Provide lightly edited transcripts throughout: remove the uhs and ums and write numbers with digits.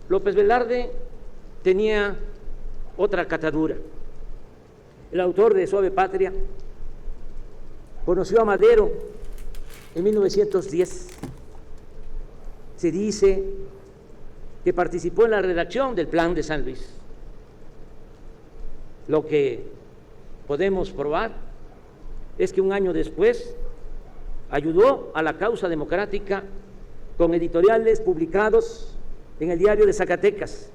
López Velarde tenía otra catadura. El autor de Suave Patria conoció a Madero en 1910. Se dice que participó en la redacción del Plan de San Luis. Lo que podemos probar es que un año después ayudó a la causa democrática con editoriales publicados en el Diario de Zacatecas,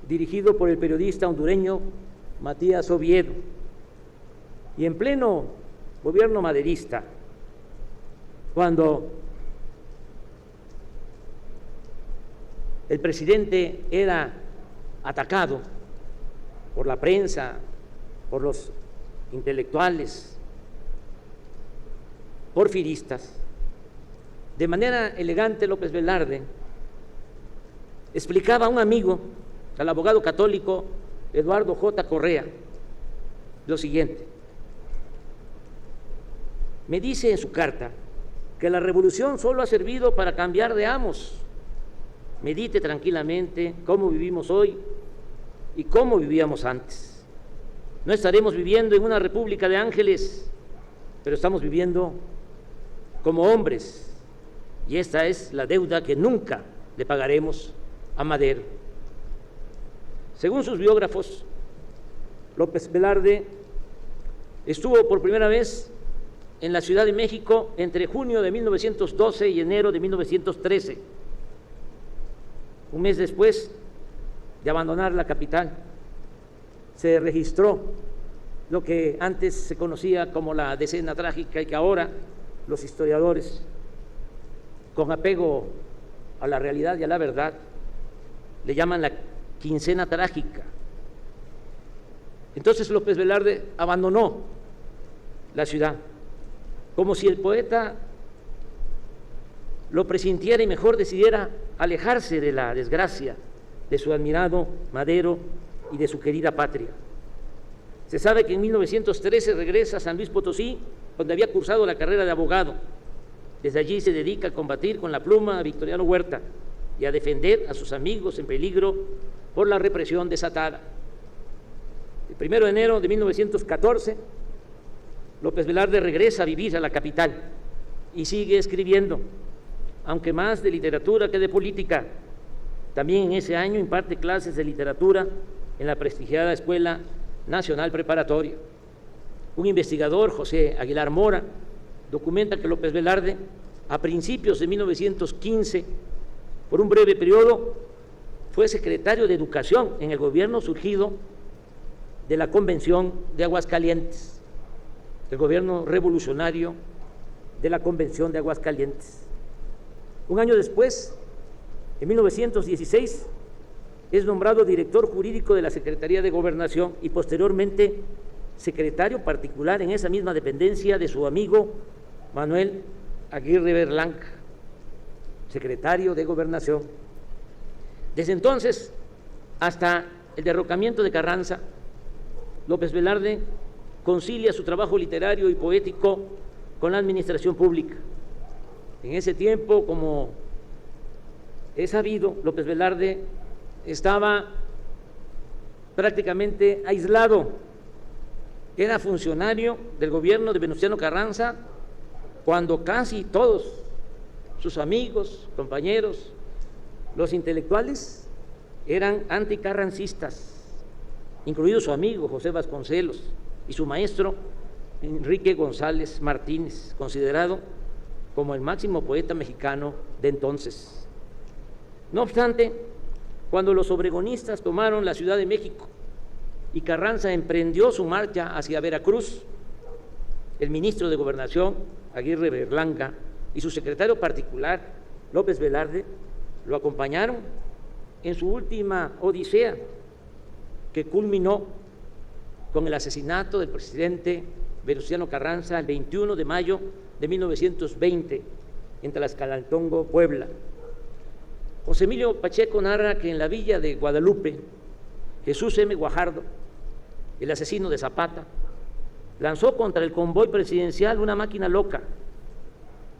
dirigido por el periodista hondureño Matías Oviedo. Y en pleno gobierno maderista, cuando el presidente era atacado por la prensa, por los intelectuales porfiristas, de manera elegante López Velarde explicaba a un amigo, al abogado católico Eduardo J. Correa, lo siguiente: me dice en su carta que la revolución solo ha servido para cambiar de amos. Medite tranquilamente cómo vivimos hoy y cómo vivíamos antes. No estaremos viviendo en una república de ángeles, pero estamos viviendo como hombres, y esta es la deuda que nunca le pagaremos a Madero. Según sus biógrafos, López Velarde estuvo por primera vez en la Ciudad de México entre junio de 1912 y enero de 1913, un mes después de abandonar la capital. Se registró lo que antes se conocía como la decena trágica y que ahora los historiadores, con apego a la realidad y a la verdad, le llaman la quincena trágica. Entonces López Velarde abandonó la ciudad, como si el poeta lo presintiera y mejor decidiera alejarse de la desgracia de su admirado Madero y de su querida patria. Se sabe que en 1913 regresa a San Luis Potosí, donde había cursado la carrera de abogado. Desde allí se dedica a combatir con la pluma a Victoriano Huerta y a defender a sus amigos en peligro por la represión desatada. El 1 de enero de 1914, López Velarde regresa a vivir a la capital y sigue escribiendo, aunque más de literatura que de política. También en ese año imparte clases de literatura en la prestigiada Escuela Nacional Preparatoria. Un investigador, José Aguilar Mora, documenta que López Velarde, a principios de 1915, por un breve periodo, fue secretario de Educación en el gobierno surgido de la Convención de Aguascalientes, el gobierno revolucionario de la Convención de Aguascalientes. Un año después, en 1916, es nombrado director jurídico de la Secretaría de Gobernación y posteriormente secretario particular en esa misma dependencia de su amigo Manuel Aguirre Berlanga, secretario de Gobernación. Desde entonces hasta el derrocamiento de Carranza, López Velarde concilia su trabajo literario y poético con la administración pública. En ese tiempo, como es sabido, López Velarde estaba prácticamente aislado. Era funcionario del gobierno de Venustiano Carranza cuando casi todos sus amigos, compañeros, los intelectuales, eran anticarrancistas, incluido su amigo José Vasconcelos y su maestro Enrique González Martínez, considerado como el máximo poeta mexicano de entonces. No obstante, cuando los obregonistas tomaron la Ciudad de México y Carranza emprendió su marcha hacia Veracruz, el ministro de Gobernación, Aguirre Berlanga, y su secretario particular, López Velarde, lo acompañaron en su última odisea, que culminó con el asesinato del presidente Venustiano Carranza el 21 de mayo de 1920 en Tlaxcalantongo, Puebla. José Emilio Pacheco narra que en la villa de Guadalupe, Jesús M. Guajardo, el asesino de Zapata, lanzó contra el convoy presidencial una máquina loca,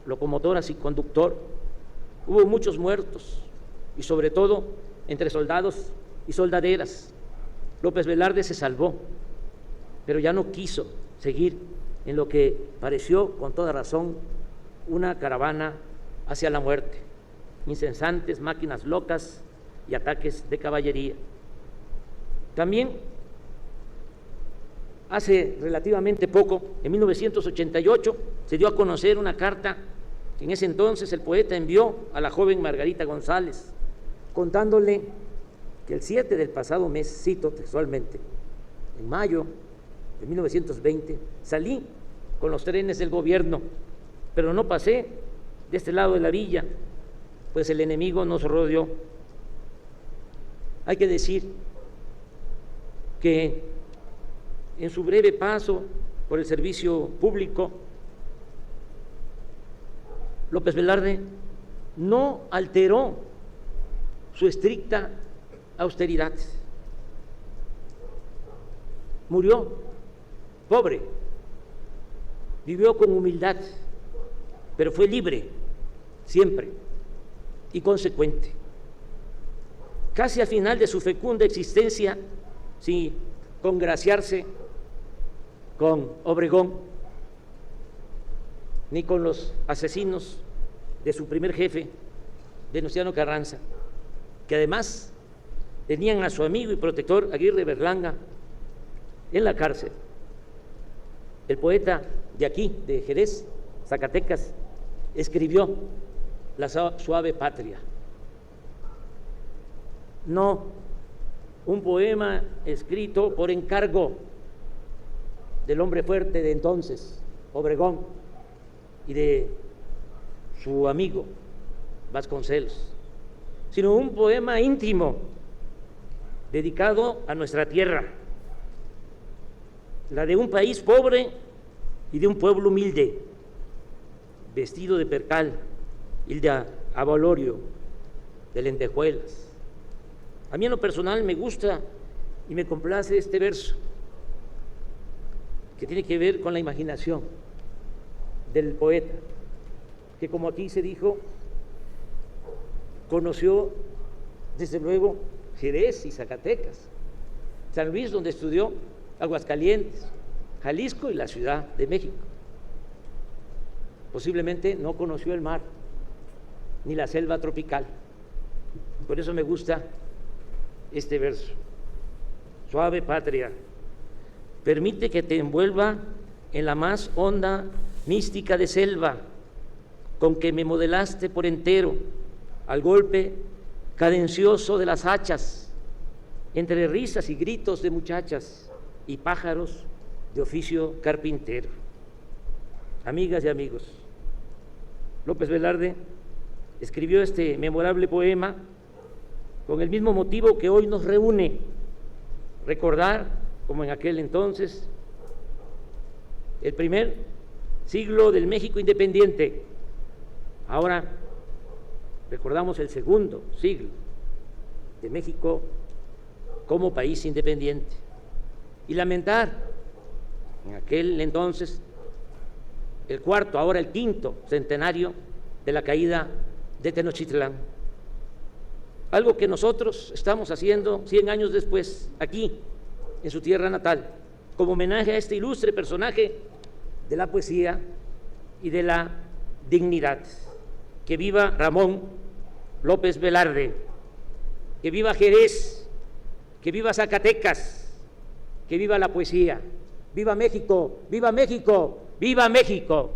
locomotora sin conductor. Hubo muchos muertos y sobre todo entre soldados y soldaderas. López Velarde se salvó, pero ya no quiso seguir en lo que pareció, con toda razón, una caravana hacia la muerte, incesantes máquinas locas y ataques de caballería. También hace relativamente poco, en 1988, se dio a conocer una carta que en ese entonces el poeta envió a la joven Margarita González, contándole que el 7 del pasado mes, cito textualmente, en mayo de 1920, salí con los trenes del gobierno, pero no pasé de este lado de la villa, pues el enemigo nos rodeó. Hay que decir que en su breve paso por el servicio público, López Velarde no alteró su estricta austeridad. Murió pobre, vivió con humildad, pero fue libre siempre y consecuente. Casi al final de su fecunda existencia, sin congraciarse con Obregón ni con los asesinos de su primer jefe, Venustiano Carranza, que además tenían a su amigo y protector Aguirre Berlanga en la cárcel. El poeta de aquí, de Jerez, Zacatecas, escribió La suave patria. No un poema escrito por encargo del hombre fuerte de entonces, Obregón, y de su amigo Vasconcelos, sino un poema íntimo dedicado a nuestra tierra, la de un país pobre y de un pueblo humilde, vestido de percal y de abalorio, de lentejuelas. A mí en lo personal me gusta y me complace este verso, que tiene que ver con la imaginación del poeta, que, como aquí se dijo, conoció desde luego Jerez y Zacatecas, San Luis, donde estudió, Aguascalientes, Jalisco y la Ciudad de México. Posiblemente no conoció el mar ni la selva tropical. Por eso me gusta este verso. Suave patria, permite que te envuelva en la más honda mística de selva con que me modelaste por entero al golpe cadencioso de las hachas, entre risas y gritos de muchachas y pájaros de oficio carpintero. Amigas y amigos, López Velarde escribió este memorable poema con el mismo motivo que hoy nos reúne: recordar, como en aquel entonces, el primer siglo del México independiente. Ahora recordamos el segundo siglo de México como país independiente, y lamentar en aquel entonces el cuarto, ahora el quinto centenario de la caída de Tenochtitlán. Algo que nosotros estamos haciendo 100 años después, aquí, en su tierra natal, como homenaje a este ilustre personaje de la poesía y de la dignidad. Que viva Ramón López Velarde, que viva Jerez, que viva Zacatecas, que viva la poesía. ¡Viva México! ¡Viva México! ¡Viva México!